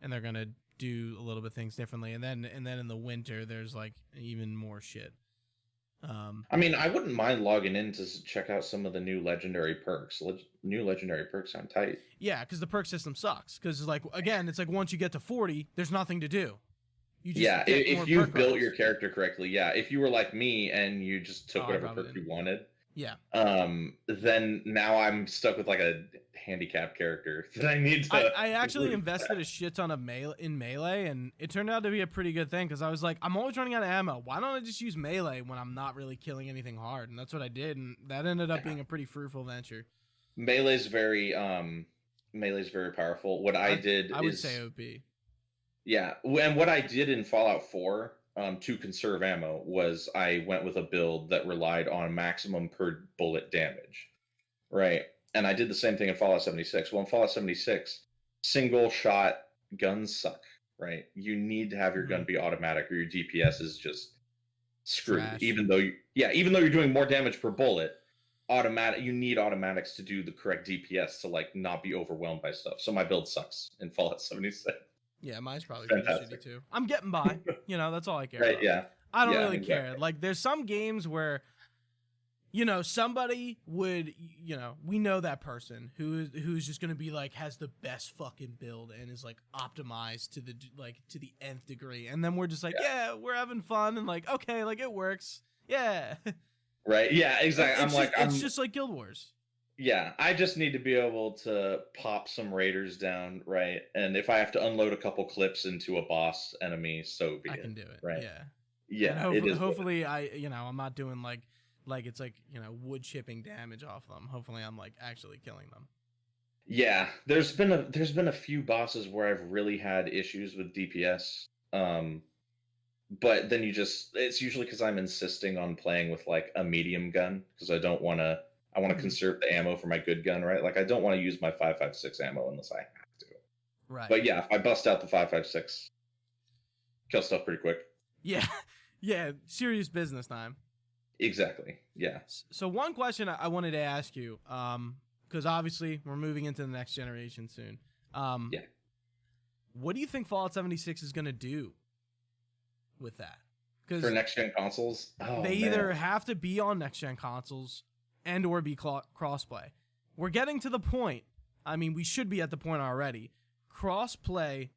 and they're gonna do a little bit things differently, and then in the winter there's like even more shit. I mean, I wouldn't mind logging in to check out some of the new legendary perks. New legendary perks sound tight. Yeah, because the perk system sucks. Because like again, it's like once you get to 40, there's nothing to do. You just if you've built your character correctly, if you were like me and you just took whatever perk you wanted, Yeah. Then now I'm stuck with like a handicap character that I need to. I actually invested a shit ton of melee, and it turned out to be a pretty good thing because I was like, I'm always running out of ammo. Why don't I just use melee when I'm not really killing anything hard? And that's what I did, and that ended up being a pretty fruitful venture. Melee's very powerful. What I would say OP. Yeah, and what I did in Fallout 4 to conserve ammo was I went with a build that relied on maximum per bullet damage, right? And I did the same thing in Fallout 76. Well, in Fallout 76, single shot guns suck, right? You need to have your gun be automatic, or your DPS is just screwed. Trash. Even though you're doing more damage per bullet, you need automatics to do the correct DPS to like not be overwhelmed by stuff. So my build sucks in Fallout 76. Yeah, mine's probably pretty shitty too. I'm getting by. That's all I care about. Yeah. I don't really care. Like, there's some games where, somebody would, we know that person who's just gonna be like, has the best fucking build and is like optimized to the nth degree, and then we're just like, yeah, we're having fun and like, okay, like it works, yeah. Right. Yeah. Exactly. It's just like Guild Wars. Yeah, I just need to be able to pop some raiders down, right? And if I have to unload a couple clips into a boss enemy, so be it. I can do it, right? Yeah. Yeah. And hopefully I'm not doing like it's like, wood chipping damage off them. Hopefully I'm like actually killing them. Yeah, there's been a few bosses where I've really had issues with DPS. But then it's usually because I'm insisting on playing with like a medium gun because I want to conserve the ammo for my good gun, right? Like I don't want to use my 5.56 ammo unless I have to. Right. But yeah, if I bust out the 5.56, kill stuff pretty quick. Yeah. Yeah, serious business time. Exactly. Yeah. So one question I wanted to ask you, because obviously we're moving into the next generation soon. Yeah. What do you think Fallout 76 is going to do with that? For next gen consoles, they either have to be on next gen consoles and or be crossplay. We're getting to the point. I mean, we should be at the point already. Crossplay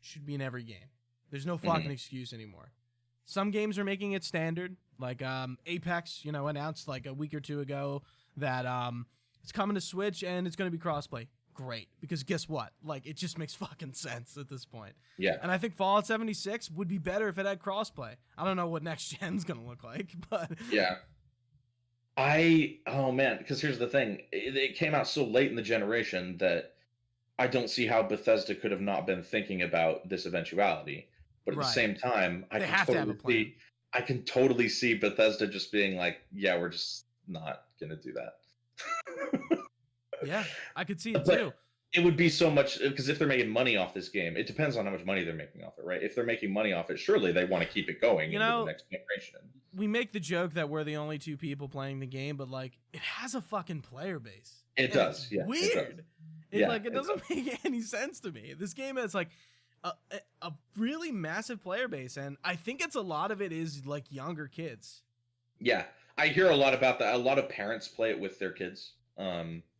should be in every game. There's no fucking excuse anymore. Some games are making it standard, like Apex, announced like a week or two ago that it's coming to Switch and it's going to be crossplay. Great, because guess what? Like, it just makes fucking sense at this point. Yeah. And I think Fallout 76 would be better if it had crossplay. I don't know what next gen's going to look like, but yeah. Because here's the thing. It came out so late in the generation that I don't see how Bethesda could have not been thinking about this eventuality. But at the same time, I can totally see Bethesda just being like, yeah, we're just not going to do that. Yeah, I could see it too. It would be so much, because if they're making money off this game, it depends on how much money they're making off it, right? If they're making money off it, surely they want to keep it going into the next generation. We make the joke that we're the only two people playing the game, but like, it has a fucking player base. It does, yeah. Weird. It doesn't make any sense to me. This game has like a really massive player base, and I think a lot of it is like younger kids. Yeah, I hear a lot about that. A lot of parents play it with their kids.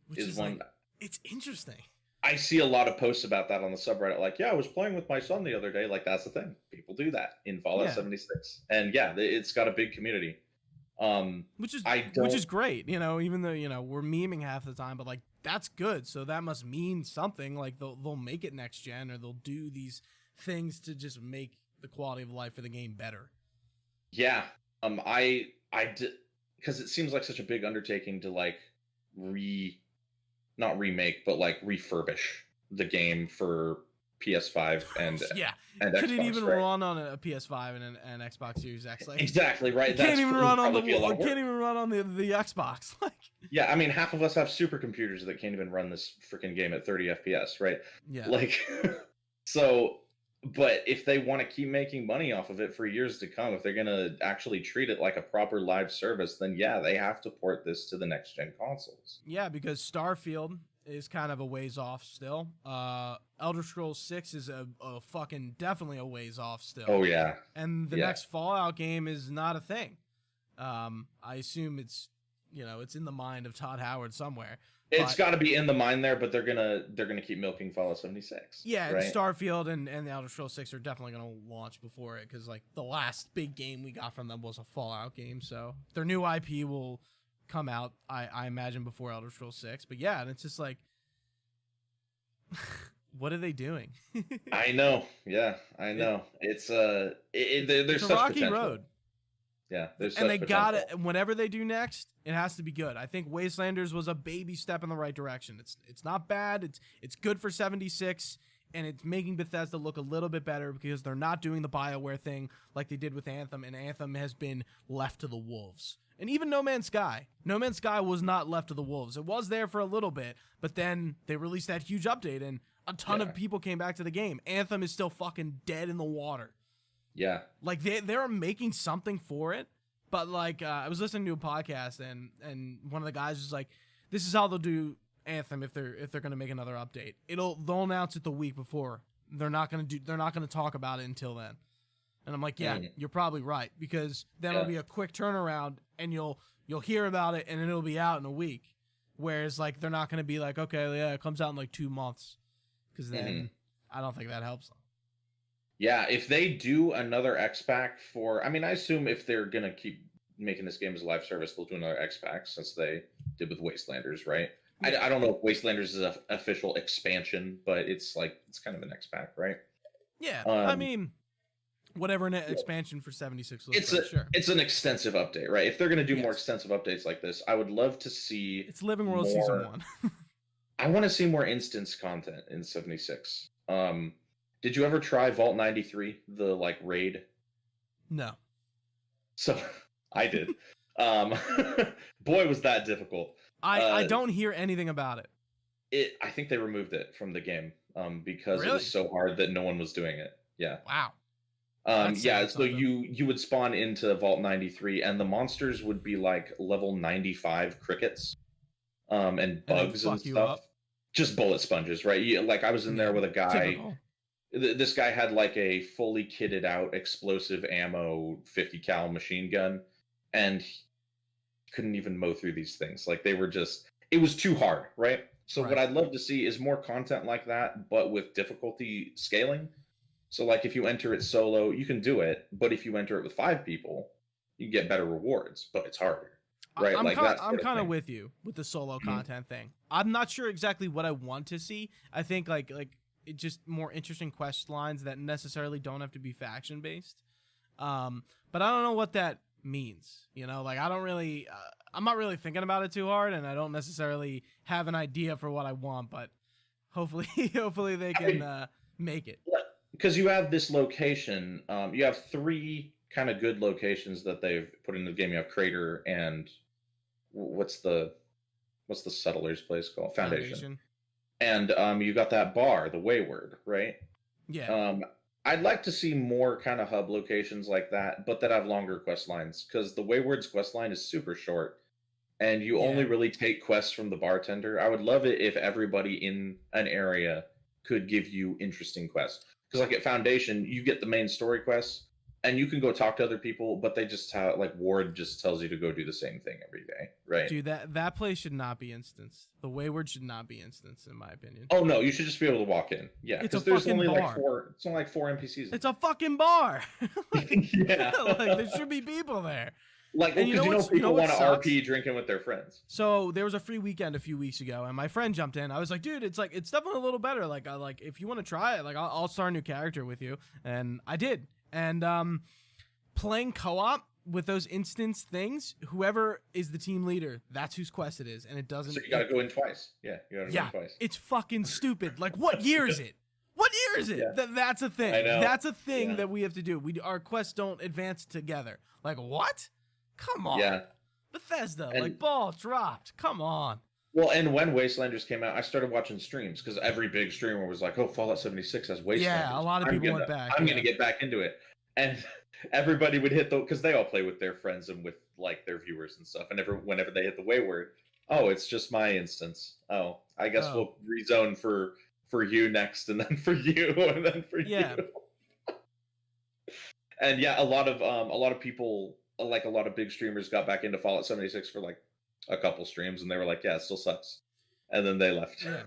Which is one. Like, it's interesting. I see a lot of posts about that on the subreddit. Like, yeah, I was playing with my son the other day. Like, that's the thing. People do that in Fallout 76, and yeah, it's got a big community. Which is great. Even though we're memeing half the time, but like that's good. So that must mean something. Like they'll make it next gen, or they'll do these things to just make the quality of life for the game better. Yeah. I did, because it seems like such a big undertaking to like not remake, but like refurbish the game for PS5 and and could Xbox, it even right? run on a PS5 and an Xbox Series X? Like, exactly right. It can't even run on the Xbox. Like, yeah, I mean, half of us have supercomputers that can't even run this freaking game at 30 FPS, right? Yeah. Like, so. But if they want to keep making money off of it for years to come, if they're going to actually treat it like a proper live service, then yeah, they have to port this to the next gen consoles. Yeah, because Starfield is kind of a ways off still. Elder Scrolls 6 is a fucking definitely a ways off still. Oh yeah. And the next Fallout game is not a thing. I assume it's it's in the mind of Todd Howard somewhere. It's got to be in the mind there, but they're gonna keep milking Fallout 76. Yeah, right? And Starfield and the Elder Scrolls 6 are definitely gonna launch before it, because like the last big game we got from them was a Fallout game, so their new IP will come out, I imagine, before Elder Scrolls 6. But yeah, and it's just like, what are they doing? I know. Yeah, I know. There's It's a such rocky potential. road. Yeah, there's And such they got potential. it. Whatever they do next, it has to be good. I think Wastelanders was a baby step in the right direction. It's not bad. It's good for 76, and it's making Bethesda look a little bit better because they're not doing the BioWare thing like they did with Anthem, and Anthem has been left to the wolves. And even No Man's Sky. No Man's Sky was not left to the wolves. It was there for a little bit, but then they released that huge update, and a ton of people came back to the game. Anthem is still fucking dead in the water. Yeah. Like they're making something for it, but like I was listening to a podcast and one of the guys was like, "This is how they'll do Anthem if they're gonna make another update. They'll announce it the week before. They're not gonna talk about it until then." And I'm like, "Yeah, you're probably right because then it'll be a quick turnaround and you'll hear about it and then it'll be out in a week." Whereas like they're not gonna be like, "Okay, yeah, it comes out in like 2 months," because then I don't think that helps them. Yeah, if they do another X-Pack I mean, I assume if they're going to keep making this game as a live service, they'll do another X-Pack since they did with Wastelanders, right? I don't know if Wastelanders is an official expansion, but it's kind of an X-Pack, right? Yeah, I mean, whatever an expansion for 76 looks like, sure. It's an extensive update, right? If they're going to do more extensive updates like this, I would love to see... It's Living World Season 1. I want to see more instance content in 76. Did you ever try Vault 93, the like raid? No. So I did. Boy, was that difficult. I don't hear anything about it. I think they removed it from the game because it was so hard that no one was doing it. Yeah. Wow. Yeah, so you would spawn into Vault 93 and the monsters would be like level 95 crickets and bugs and stuff. Just bullet sponges, right? Like I was in there with a guy. Typical. This guy had like a fully kitted out explosive ammo 50 cal machine gun and he couldn't even mow through these things. Like they were it was too hard, right? So what I'd love to see is more content like that, but with difficulty scaling. So like if you enter it solo, you can do it, but if you enter it with 5 people, you get better rewards, but it's harder. Right? I'm kind of with you with the solo content thing. I'm not sure exactly what I want to see. I think like it just more interesting quest lines that necessarily don't have to be faction based. But I don't know what that means. You know, like I don't really, I'm not really thinking about it too hard, and I don't necessarily have an idea for what I want. But hopefully they can make it. Because you have this location, you have 3 kind of good locations that they've put in the game. You have Crater and what's the settler's place called? Foundation. And you got that bar, the Wayward, right? Yeah. I'd like to see more kind of hub locations like that, but that have longer quest lines, because the Wayward's quest line is super short, and you only really take quests from the bartender. I would love it if everybody in an area could give you interesting quests. Because like at Foundation, you get the main story quests, and you can go talk to other people, but they just like Ward just tells you to go do the same thing every day, right? Dude, that place should not be instanced. The Wayward should not be instanced, in my opinion. Oh no, you should just be able to walk in. Yeah, it's a there's fucking only bar. It's only like 4 NPCs. It's a fucking bar. Yeah, like there should be people there. Like, because people want to RP drinking with their friends. So there was a free weekend a few weeks ago, and my friend jumped in. I was like, dude, it's definitely a little better. Like, if you want to try it, like, I'll start a new character with you, and I did. And playing co-op with those instance things, whoever is the team leader, that's whose quest it is, and it doesn't. So you gotta go in twice. Yeah, you gotta go in twice. It's fucking stupid. Like, what year is it? What year is it? Yeah. That's a thing. I know. That's a thing that we have to do. Our quests don't advance together. Like, what? Come on. Yeah. Bethesda, like, ball dropped. Come on. Well, and when Wastelanders came out, I started watching streams because every big streamer was like, "Oh, Fallout 76 has Wastelanders." Yeah, a lot of people went back. I'm gonna get back into it, and everybody would hit because they all play with their friends and with like their viewers and stuff. And whenever they hit the Wayward, oh, it's just my instance. Oh, I guess we'll rezone for you next, and then for you, and then for you. And yeah, a lot of people, like a lot of big streamers, got back into Fallout 76 for like a couple streams, and they were like, "Yeah, it still sucks," and then they left. Yeah.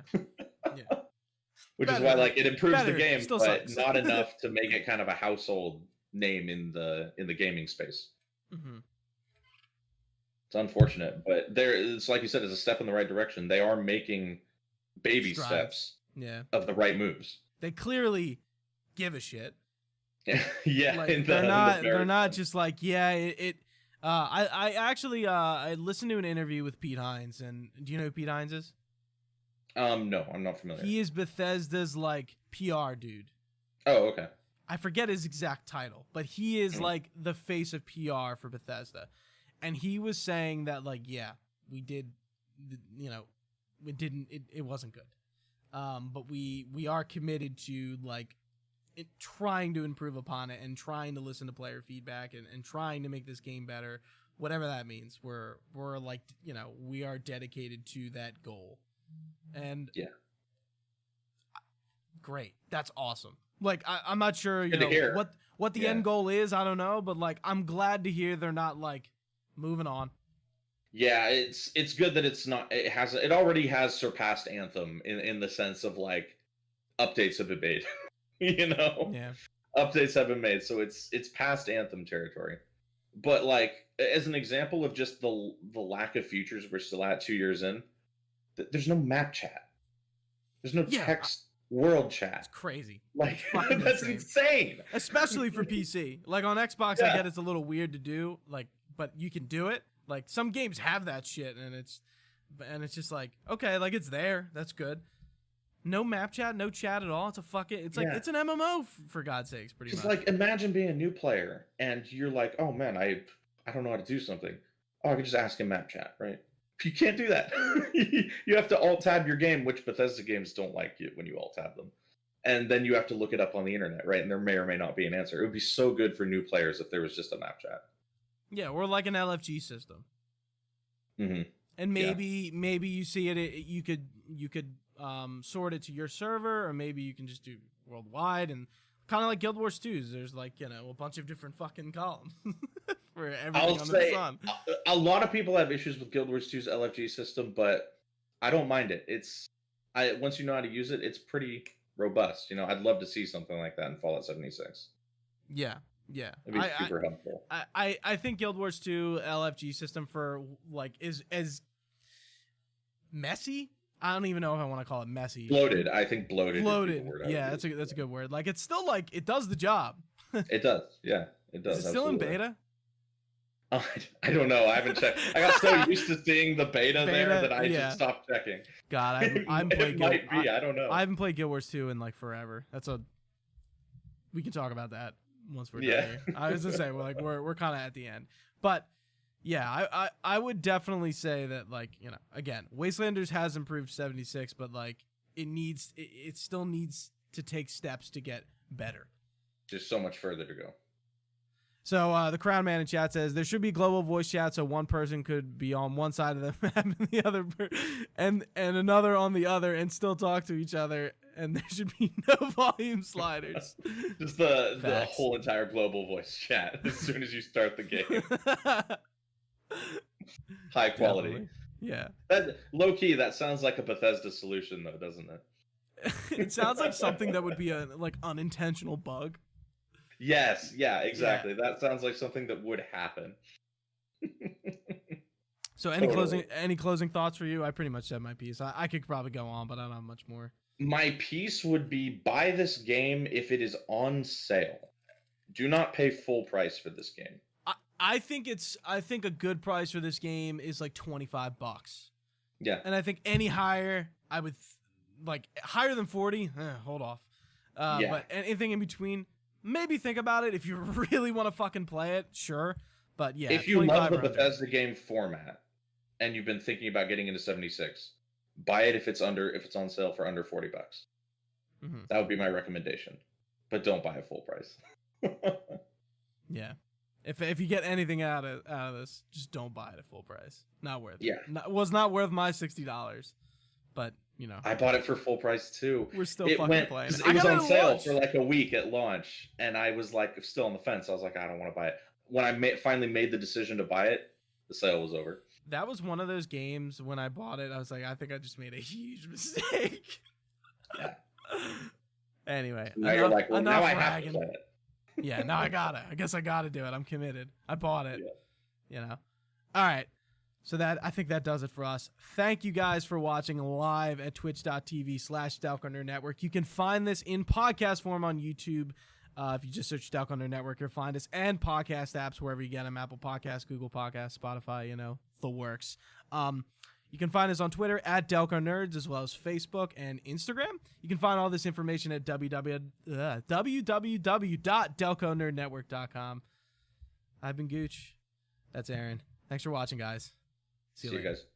Which is why, like, it improves the game, still but sucks. not enough to make it kind of a household name in the gaming space. Mm-hmm. It's unfortunate, but it's like you said, it's a step in the right direction. They are making baby Strides. steps Yeah. of the right moves. They clearly give a shit. Yeah, Like, they're not just like, yeah, I actually I listened to an interview with Pete Hines, and do you know who Pete Hines is? No, I'm not familiar. He is Bethesda's like PR dude. Oh, okay. I forget his exact title, but he is like the face of PR for Bethesda. And he was saying that, like, yeah, we did, you know, it wasn't good. But we are committed to, like, trying to improve upon it and trying to listen to player feedback and trying to make this game better, whatever that means. We're like, you know, we are dedicated to that goal. And yeah, great. That's awesome. Like, I'm not sure, you Good to know, hear. what the end goal is. I don't know, but like, I'm glad to hear they're not like moving on. Yeah, it's good that it's not. It already has surpassed Anthem in the sense of like updates have been made. You know, Yeah. Updates have been made, so it's past Anthem territory. But like as an example of just the lack of features we're still at 2 years in, there's no map chat. There's no text world chat. It's crazy. Like Fucking that's insane. Especially for PC. Like on Xbox, I get it's a little weird to do. Like, but you can do it. Like some games have that shit, and it's just like, okay, like it's there. That's good. No map chat, no chat at all. It's a it's like it's an MMO for God's sakes, pretty much. Like imagine being a new player and you're like, oh man, I don't know how to do something. Oh, I could just ask in map chat, right? You can't do that. You have to alt tab your game, which Bethesda games don't like you when you alt tab them. And then you have to look it up on the internet, right? And there may or may not be an answer. It would be so good for new players if there was just a map chat. Yeah, or like an LFG system. Mm-hmm. And maybe you see it. You could sort it to your server, or maybe you can just do worldwide, and kind of like Guild Wars 2's. There's like, you know, a bunch of different fucking columns for everything under the sun. A lot of people have issues with Guild Wars 2's LFG system, but I don't mind it. Once you know how to use it, it's pretty robust. You know, I'd love to see something like that in Fallout 76. Yeah. It'd be super helpful. I think Guild Wars 2 LFG system for like is as messy. I don't even know if I want to call it messy. Bloated. I think bloated. Bloated. Yeah, that's a good word. Like it's still like it does the job. It does. Yeah, it does. Is it still in beta? I don't know. I haven't checked. I got so used to seeing the beta there that I just stopped checking. God, I'm playing. Might be. I don't know. I haven't played Guild Wars 2 in like forever. We can talk about that once we're done here. I was gonna say we're kind of at the end, but yeah, I would definitely say that, like, you know, again, Wastelanders has improved 76, but like it still needs to take steps to get better. Just so much further to go. So the Crown Man in chat says there should be global voice chat, so one person could be on one side of the map and the other and another on the other, and still talk to each other. And there should be no volume sliders. Just the whole entire global voice chat as soon as you start the game. High quality. Definitely. Yeah. That, low key, that sounds like a Bethesda solution, though, doesn't it? It sounds like something that would be a like unintentional bug. Yes. Yeah. Exactly. Yeah. That sounds like something that would happen. So any closing thoughts for you? I pretty much said my piece. I could probably go on, but I don't have much more. My piece would be buy this game if it is on sale. Do not pay full price for this game. I think a good price for this game is like $25. Yeah. And I think any higher, I would like higher than 40. Hold off. But anything in between, maybe think about it. If you really want to fucking play it, sure. But yeah, if you love the Bethesda game format and you've been thinking about getting into 76, buy it if it's on sale for under $40. Mm-hmm. That would be my recommendation. But don't buy it full price. Yeah. If you get anything out of this, just don't buy it at full price. Not worth it. Yeah. Was not worth my $60. But, you know. I bought it for full price too. We're still fucking playing. It was on sale for like a week at launch, and I was like still on the fence. I was like, I don't want to buy it. When I finally made the decision to buy it, the sale was over. That was one of those games when I bought it, I was like, I think I just made a huge mistake. Yeah. Anyway. Now you're like, well, now I have to play it. Yeah, now I guess I gotta do it. I'm committed. I bought it. Yeah. You know. All right. So I think that does it for us. Thank you guys for watching live at twitch.tv/Delco Nerd Network. You can find this in podcast form on YouTube. If you just search Delco Nerd Network, you'll find us, and podcast apps wherever you get them: Apple Podcasts, Google Podcasts, Spotify, the works. You can find us on Twitter at Delco Nerds, as well as Facebook and Instagram. You can find all this information at www.delconerdnetwork.com. I've been Gooch. That's Aaron. Thanks for watching, guys. See you later. Guys.